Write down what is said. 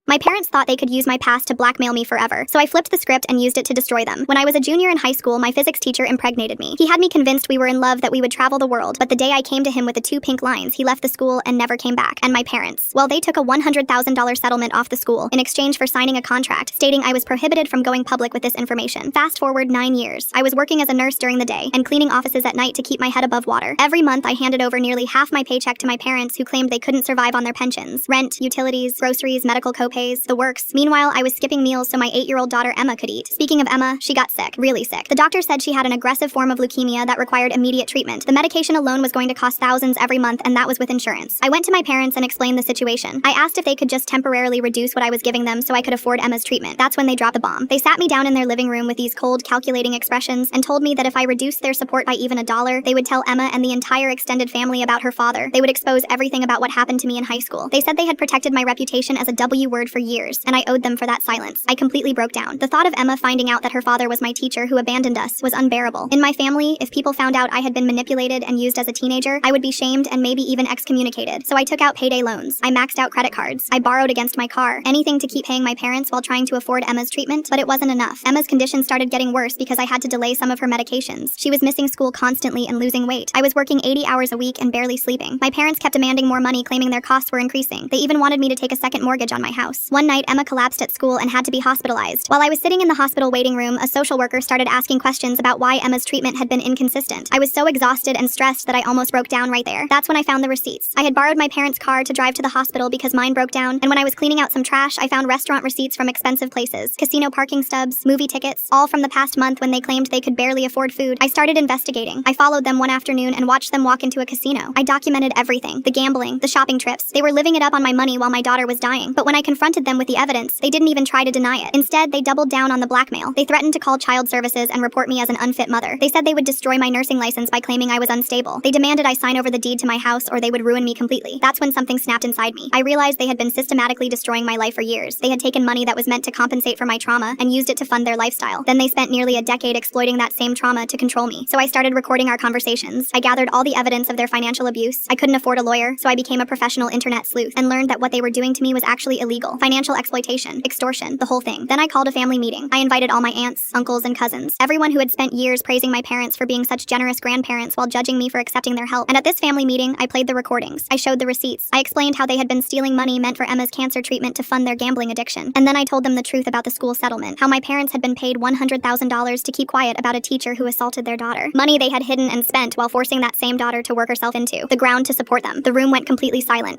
My parents thought they could use my past to blackmail me forever, so I flipped the script and used it to destroy them. When I was a junior in high school, my physics teacher impregnated me. He had me convinced we were in love, that we would travel the world, but the day I came to him with the 2 pink lines, he left the school and never came back. And my parents, well, they took a $100,000 settlement off the school in exchange for signing a contract stating I was prohibited from going public with this information. Fast forward 9 years. I was working as a nurse during the day and cleaning offices at night to keep my head above water. Every month I handed over nearly half my paycheck to my parents, who claimed they couldn't survive on their pensions, rent, utilities, groceries, medical copays, the works. Meanwhile, I was skipping meals so my 8-year-old daughter Emma could eat. Speaking of Emma, she got sick, really sick. The doctor said she had an aggressive form of leukemia that required immediate treatment. The medication alone was going to cost thousands every month, and that was with insurance. I went to my parents and explained the situation. I asked if they could just temporarily reduce what I was giving them so I could afford Emma's treatment. That's when they dropped the bomb. They sat me down in their living room with these cold, calculating expressions and told me that if I reduced their support by even $1, they would tell Emma and the entire extended family about her father. They would expose everything about what happened to me in high school. They said they had protected my reputation as a W word for years, and I owed them for that silence. I completely broke down. The thought of Emma finding out that her father was my teacher who abandoned us was unbearable. In my family, if people found out I had been manipulated and used as a teenager, I would be shamed and maybe even excommunicated. So I took out payday loans. I maxed out credit cards. I borrowed against my car. Anything to keep paying my parents while trying to afford Emma's treatment, but it wasn't enough. Emma's condition started getting worse because I had to delay some of her medications. She was missing school constantly and losing weight. I was working 80 hours a week and barely sleeping. My parents kept demanding more money, claiming their costs were increasing. They even wanted me to take a second mortgage on my house. One night, Emma collapsed at school and had to be hospitalized. While I was sitting in the hospital waiting room, a social worker started asking questions about why Emma's treatment had been inconsistent. I was so exhausted and stressed that I almost broke down right there. That's when I found the receipts. I had borrowed my parents' car to drive to the hospital because mine broke down, and when I was cleaning out some trash, I found restaurant receipts from expensive places, casino parking stubs, movie tickets, all from the past month when they claimed they could barely afford food. I started investigating. I followed them one afternoon and watched them walk into a casino. I documented everything, the gambling, the shopping trips. They were living it up on my money while my daughter was dying. But when I confronted them with the evidence, they didn't even try to deny it. Instead, they doubled down on the blackmail. They threatened to call child services and report me as an unfit mother. They said they would destroy my nursing license by claiming I was unstable. They demanded I sign over the deed to my house or they would ruin me completely. That's when something snapped inside me. I realized they had been systematically destroying my life for years. They had taken money that was meant to compensate for my trauma and used it to fund their lifestyle. Then they spent nearly a decade exploiting that same trauma to control me. So I started recording our conversations. I gathered all the evidence of their financial abuse. I couldn't afford a lawyer, so I became a professional internet sleuth and learned that what they were doing to me was actually illegal. Financial exploitation, extortion, the whole thing. Then I called a family meeting. I invited all my aunts, uncles, and cousins. Everyone who had spent years praising my parents for being such generous grandparents while judging me for accepting their help. And at this family meeting, I played the recordings. I showed the receipts. I explained how they had been stealing money meant for Emma's cancer treatment to fund their gambling addiction. And then I told them the truth about the school settlement, how my parents had been paid $100,000 to keep quiet about a teacher who assaulted their daughter. Money they had hidden and spent while forcing that same daughter to work herself into the ground to support them. The room went completely silent.